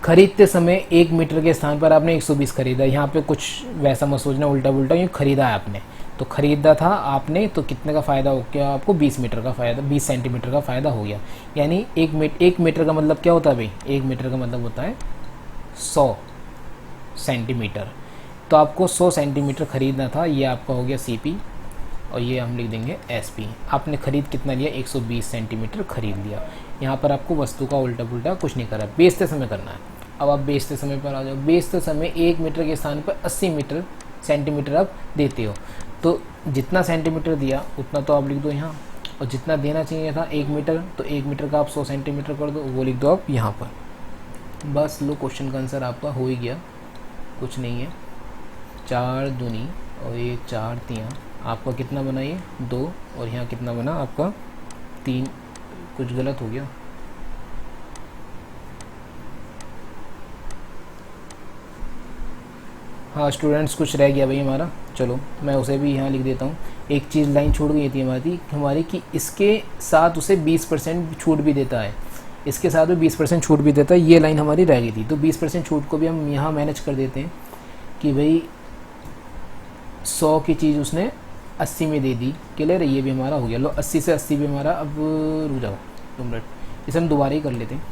खरीदते समय 1 मीटर के स्थान पर आपने 120 खरीदा। यहाँ पे कुछ वैसा मत सोचना उल्टा पुल्टा, यूँ खरीदा है आपने, तो खरीदा था आपने, तो कितने का फ़ायदा हो गया आपको, 20 मीटर का फ़ायदा, 20 सेंटीमीटर का फ़ायदा हो गया। यानी 1 मीटर का मतलब क्या होता है भाई, 1 मीटर का मतलब होता है 100 सेंटीमीटर। तो आपको 100 सेंटीमीटर खरीदना था, ये आपका हो गया CP, और ये हम लिख देंगे SP। आपने खरीद कितना लिया, 120 सेंटीमीटर खरीद लिया। यहाँ पर आपको वस्तु का उल्टा पुल्टा कुछ नहीं करा, बेचते समय करना है। अब आप बेचते समय पर आ जाओ। बेचते समय 1 मीटर के स्थान पर 80 सेंटीमीटर आप देते हो, तो जितना सेंटीमीटर दिया उतना तो आप लिख दो यहाँ, और जितना देना चाहिए था 1 मीटर, तो 1 मीटर का आप 100 सेंटीमीटर कर दो, वो लिख दो आप यहाँ पर। बस लो, क्वेश्चन का आंसर आपका हो ही गया, कुछ नहीं है। 4 दूनी और ये 4 तियाँ, आपका कितना बना, ये 2, और यहाँ कितना बना आपका 3। कुछ गलत हो गया, हाँ स्टूडेंट्स कुछ रह गया भाई हमारा, चलो मैं उसे भी यहाँ लिख देता हूँ। एक चीज़ लाइन छूट गई थी हमारी कि इसके साथ उसे 20% छूट भी देता है, इसके साथ वो 20% छूट भी देता है, ये लाइन हमारी रह गई थी। तो 20% छूट को भी हम यहाँ मैनेज कर देते हैं कि भाई 100 की चीज़ उसने 80 में दे दी, क्लियर है, ये भी हमारा हो गया। लो 80 से 80 भी हमारा, अब रुक जाओ 2 मिनट, इसे हम दोबारा ही कर लेते हैं।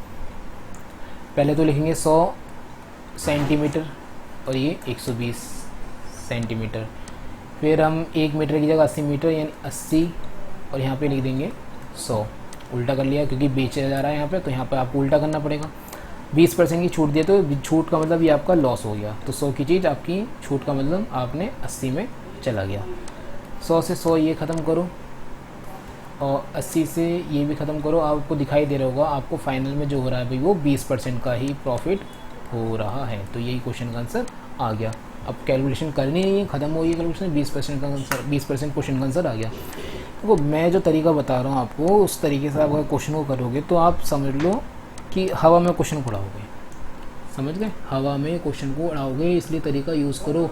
पहले तो लिखेंगे 100 सेंटीमीटर और ये 120 सेंटीमीटर, फिर हम 1 मीटर की जगह 80 मीटर यानी 80, और यहाँ पे लिख देंगे 100। उल्टा कर लिया क्योंकि बेचा जा रहा है यहाँ पे, तो यहाँ पे आपको उल्टा करना पड़ेगा। 20% की छूट दिए तो छूट का मतलब ये आपका लॉस हो गया, तो 100 की चीज़ आपकी छूट का मतलब आपने 80 में चला गया। 100 से 100 ये ख़त्म करो, और 80 से ये भी ख़त्म करो। आपको दिखाई दे रहा होगा, आपको फाइनल में जो हो रहा है भाई वो 20% का ही प्रॉफिट हो रहा है। तो यही क्वेश्चन का आंसर आ गया। अब कैलकुलेशन करनी नहीं है, ख़त्म हो गई कैलकुलेशन, 20% का आंसर, 20% क्वेश्चन का आंसर आ गया। देखो मैं जो तरीका बता रहा हूँ आपको, उस तरीके से आप अगर क्वेश्चन को करोगे तो आप समझ लो कि हवा में क्वेश्चन को उड़ाओगे, समझ गए, हवा में क्वेश्चन को उड़ाओगे, इसलिए तरीका यूज़ करो।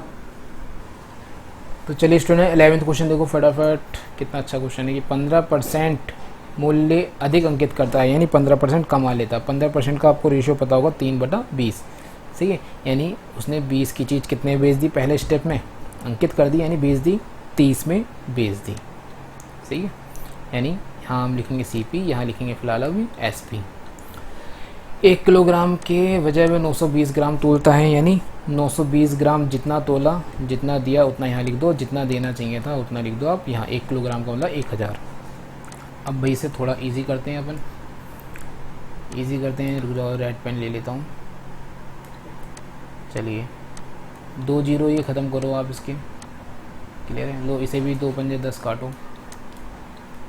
तो चलिए स्टूडेंट 11th क्वेश्चन देखो फटाफट, कितना अच्छा क्वेश्चन है कि 15% मूल्य अधिक अंकित करता है, यानी 15% कमा लेता है। 15% का आपको रेशियो पता होगा 3/20, ठीक है, यानी उसने 20 की चीज़ कितने बेच दी, पहले स्टेप में अंकित कर दी, यानी बेच दी 30 में बेच दी, सही है। यानी यहाँ हम लिखेंगे CP, यहाँ लिखेंगे फिलहाल अभी SP। 1 किलोग्राम के बजाय में 920 ग्राम तोलता है, यानी 920 ग्राम जितना तोला, जितना दिया उतना यहाँ लिख दो, जितना देना चाहिए था उतना लिख दो आप यहाँ। 1 किलोग्राम का मतलब 1000। अब भाई से थोड़ा इजी करते हैं, अपन इजी करते हैं, रुक जाओ रेड पेन ले लेता हूँ। चलिए 2 जीरो ये ख़त्म करो आप इसके, क्लियर है। लो इसे भी 2 पंजे 10 काटो,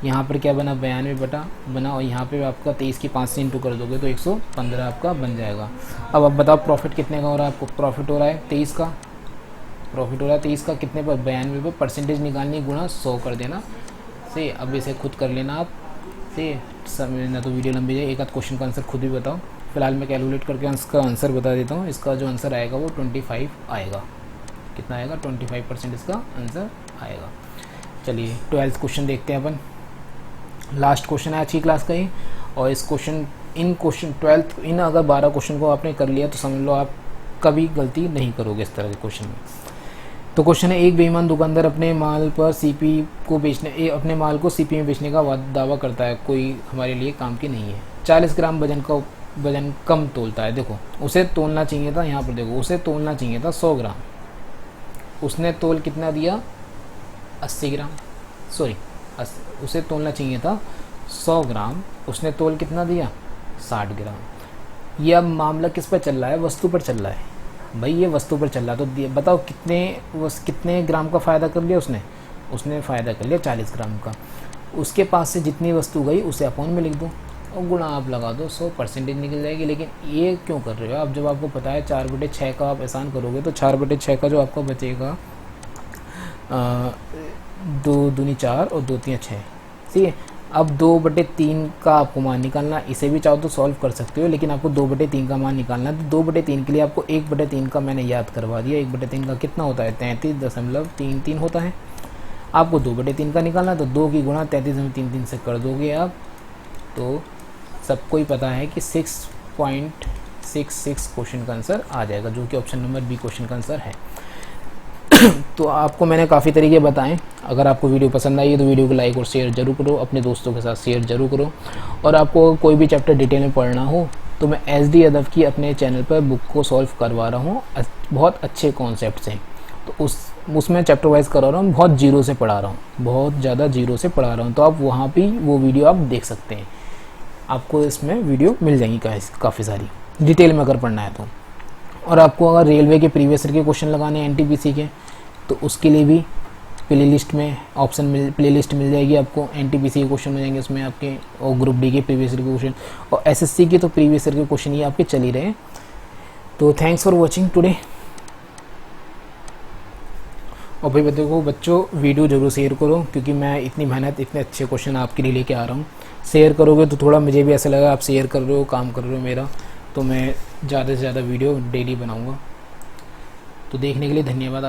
यहाँ पर क्या बना 92 बटा बना, और यहाँ पे आपका 23 की 5 से इंटू कर दोगे तो 115 आपका बन जाएगा। अब आप बताओ प्रॉफिट कितने का हो रहा है आपको, प्रॉफिट हो रहा है 23 का, प्रॉफिट हो रहा है 23 का, कितने पर 92 पे, परसेंटेज निकालनी गुणा 100 कर देना से। अब इसे खुद कर लेना आप से, समय ना तो वीडियो लंबी जाए, एक आध क्वेश्चन का आंसर खुद भी बताओ। फिलहाल मैं कैलकुलेट करके इसका आंसर बता देता हूँ। इसका जो आंसर आएगा वो 25 आएगा, कितना आएगा 25% इसका आंसर आएगा। चलिए 12th क्वेश्चन देखते हैं अपन, लास्ट क्वेश्चन है आज की क्लास का ही। और इस क्वेश्चन इन 12th अगर 12 क्वेश्चन को आपने कर लिया तो समझ लो आप कभी गलती नहीं करोगे इस तरह के क्वेश्चन में। तो क्वेश्चन है, एक बेईमान दुकानदार अपने माल पर CP को अपने माल को CP में बेचने का दावा करता है, कोई हमारे लिए काम की नहीं है। 40 ग्राम वजन कम तोलता है। देखो उसे तोलना चाहिए था, यहाँ पर देखो उसे तोलना चाहिए था 100 ग्राम, उसने तोल कितना दिया 80 ग्राम, सॉरी उसे तोलना चाहिए था 100 ग्राम, उसने तोल कितना दिया 60 ग्राम। ये अब मामला किस पर चल रहा है, वस्तु पर चल रहा है भाई, ये वस्तु पर चल रहा है। तो बताओ कितने ग्राम का फ़ायदा कर लिया उसने, उसने फ़ायदा कर लिया 40 ग्राम का। उसके पास से जितनी वस्तु गई उसे अपोन में लिख दो और गुणा आप लगा दो, 100% निकल जाएगी। लेकिन ये क्यों कर रहे हो आप, जब आपको पता है 4/6 का आप आसान करोगे तो 4/6 का जो आपका बचेगा 2 दूनी 4 और 2 3 6, ठीक है। अब 2/3 का आपको मान निकालना, इसे भी चाहो तो सॉल्व कर सकते हो, लेकिन आपको 2/3 का मान निकालना है। तो 2/3 के लिए आपको 1/3 का मैंने याद करवा दिया। 1/3 का कितना होता है, 33.33 होता है। आपको 2/3 का निकालना, तो 2 की गुणा 33.33 से कर दोगे आप, तो सबको ही पता है कि 6.66 क्वेश्चन का आंसर आ जाएगा, जो कि ऑप्शन नंबर बी क्वेश्चन का आंसर है। तो आपको मैंने काफ़ी तरीके बताएं। अगर आपको वीडियो पसंद आई है तो वीडियो को लाइक और शेयर जरूर करो, अपने दोस्तों के साथ शेयर जरूर करो। और आपको कोई भी चैप्टर डिटेल में पढ़ना हो तो मैं SD यादव की अपने चैनल पर बुक को सॉल्व करवा रहा हूँ, बहुत अच्छे कॉन्सेप्ट हैं। तो उसमें चैप्टर वाइज करा रहा हूँ, बहुत जीरो से पढ़ा रहा हूँ, बहुत ज़्यादा जीरो से पढ़ा रहा हूँ। तो आप वहाँ भी वो वीडियो आप देख सकते हैं, आपको इसमें वीडियो मिल जाएंगी काफ़ी सारी, डिटेल में अगर पढ़ना है तो। और आपको अगर रेलवे के प्रीवियस ईयर के क्वेश्चन लगाने हैं NTPC के, तो उसके लिए भी प्लेलिस्ट में प्लेलिस्ट मिल जाएगी आपको। NTPC के क्वेश्चन मिल जाएंगे उसमें आपके, और ग्रुप D के प्रीवियस ईयर के क्वेश्चन, और SSC के तो प्रीवियस ईयर के क्वेश्चन ही आपके चल ही रहे हैं। तो थैंक्स फॉर वॉचिंग टुडे। और भाई देखो बच्चों, वीडियो ज़रूर शेयर करो, क्योंकि मैं इतनी मेहनत इतने अच्छे क्वेश्चन आपके लिए लेके आ रहा हूँ। शेयर करोगे तो थोड़ा मुझे भी ऐसा लगा आप शेयर कर रहे हो, काम कर रहे हो मेरा, तो मैं ज़्यादा से ज़्यादा वीडियो डेली बनाऊँगा। तो देखने के लिए धन्यवाद।